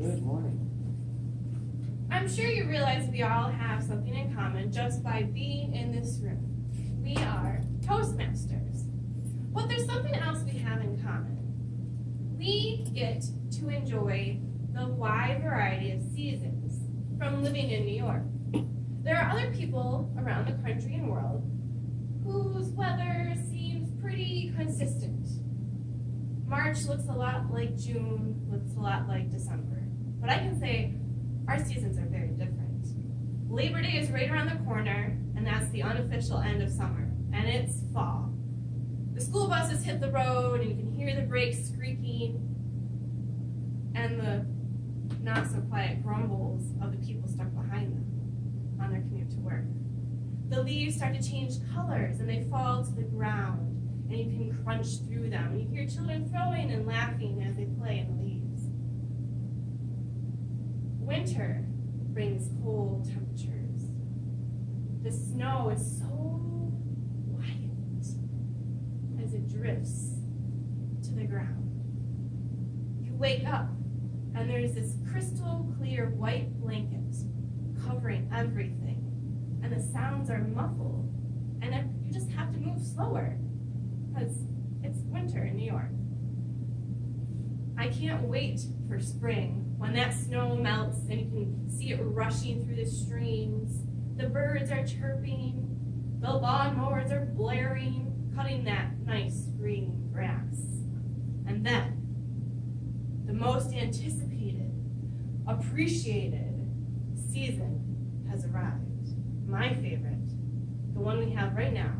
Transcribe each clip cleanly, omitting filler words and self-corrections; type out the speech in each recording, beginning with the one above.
Good morning. I'm sure you realize we all have something in common just by being in this room. We are Toastmasters. But there's something else we have in common. We get to enjoy the wide variety of seasons from living in New York. There are other people around the country and world whose weather seems pretty consistent. March looks a lot like June, looks a lot like December. But I can say our seasons are very different. Labor Day is right around the corner, and that's the unofficial end of summer, and it's fall. The school buses hit the road, and you can hear the brakes squeaking, and the not-so-quiet grumbles of the people stuck behind them on their commute to work. The leaves start to change colors, and they fall to the ground, and you can crunch through them. And you hear children throwing and laughing as they play in the leaves. Winter brings cold temperatures. The snow is so quiet as it drifts to the ground. You wake up, and there's this crystal clear white blanket covering everything, and the sounds are muffled, and you just have to move slower because it's winter in New York. I can't wait for spring when that snow melts and you can see it rushing through the streams. The birds are chirping, the lawnmowers are blaring, cutting that nice green grass. And then, the most anticipated, appreciated season has arrived. My favorite, the one we have right now,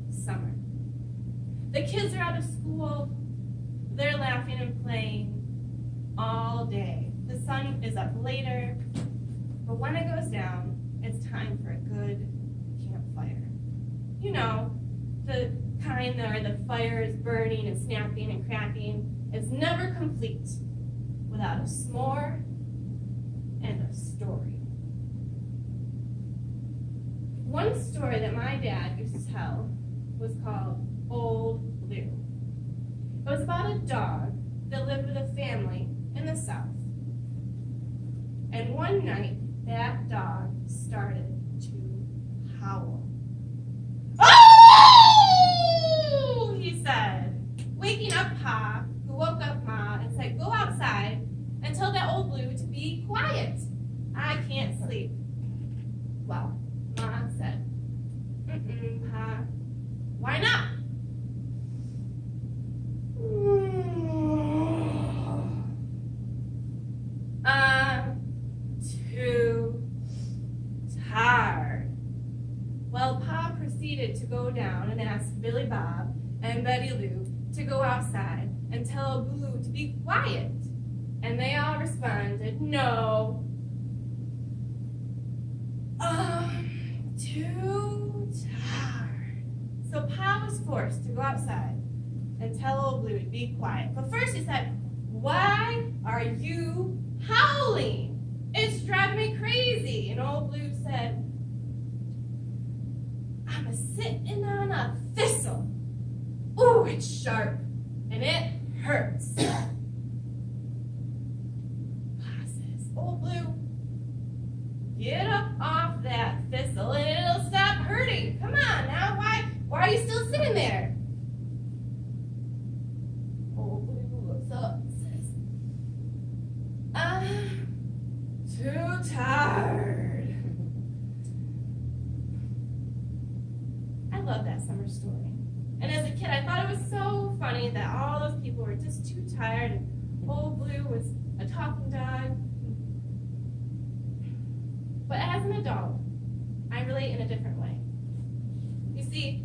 summer. The kids are out of school, they're laughing and playing all day. The sun is up later, but when it goes down, it's time for a good campfire. You know, the kind where the fire is burning and snapping and cracking. It's never complete without a s'more and a story. One story that my dad used to tell was called Old Blue. It was about a dog that lived with a family in the South. And one night, that dog started to howl. Oh! He said, waking up Pa, who woke up Ma and said, go outside and tell that Old Blue to be quiet. I can't sleep. Well, Ma said, Pa, why not? I'm too tired. Well, Pa proceeded to go down and ask Billy Bob and Betty Lou to go outside and tell Blue to be quiet. And they all responded, no. I'm too tired. So Pa was forced to go outside and tell Old Blue to be quiet. But first he said, why are you howling? It's driving me crazy. And Old Blue said, I'm a-sitting on a thistle. Ooh, it's sharp and it hurts. Pa says, Old Blue, get up off that thistle and it'll stop hurting. Come on now, why are you still sitting there? Old Blue looks up and says, I'm too tired. I love that summer story. And as a kid, I thought it was so funny that all those people were just too tired and Old Blue was a talking dog. But as an adult, I relate in a different way. You see,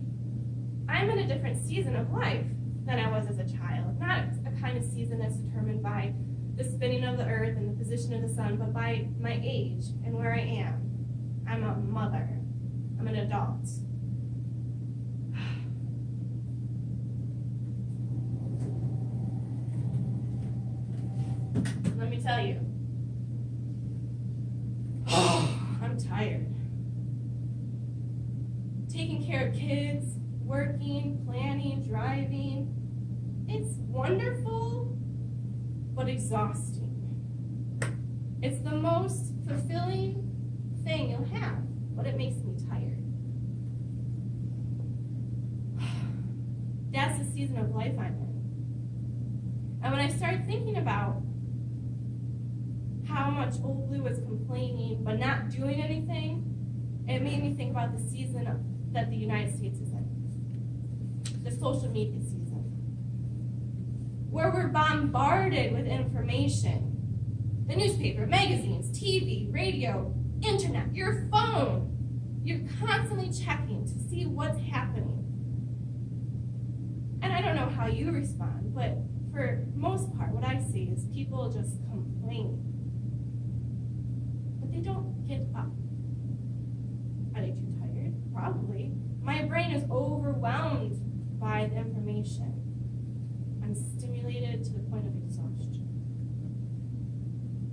I'm in a different season of life than I was as a child. Not a kind of season that's determined by the spinning of the earth and the position of the sun, but by my age and where I am. I'm a mother. I'm an adult. Let me tell you, I'm tired. Taking care of kids, working, planning, driving, it's wonderful, but exhausting. It's the most fulfilling thing you'll have, but it makes me tired. That's the season of life I'm in. And when I started thinking about how much Old Blue was complaining but not doing anything, it made me think about the season that the United States is in. The social media season. Where we're bombarded with information. The newspaper, magazines, TV, radio, internet, your phone. You're constantly checking to see what's happening. And I don't know how you respond, but for most part, what I see is people just complain. But they don't get up. Are they too tired? Probably. My brain is overwhelmed by the information. I'm stimulated to the point of exhaustion.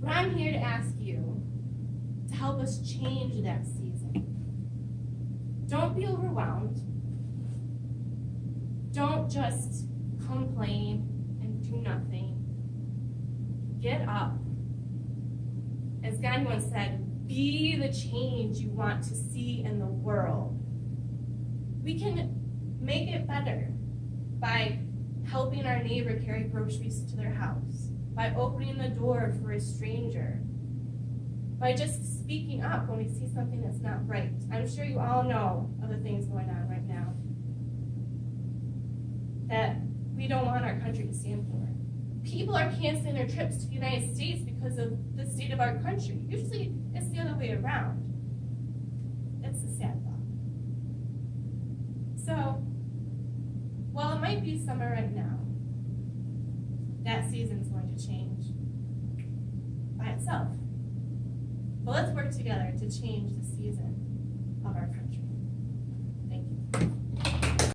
But I'm here to ask you to help us change that season. Don't be overwhelmed. Don't just complain and do nothing. Get up. As Gandhi once said, be the change you want to see in the world. We can make it better by helping our neighbor carry groceries to their house, by opening the door for a stranger, by just speaking up when we see something that's not right. I'm sure you all know of the things going on right now that we don't want our country to stand for. People are canceling their trips to the United States because of the state of our country. Usually it's the other way around. It's a sad thought. So, while it might be summer right now, that season's going to change by itself. But let's work together to change the season.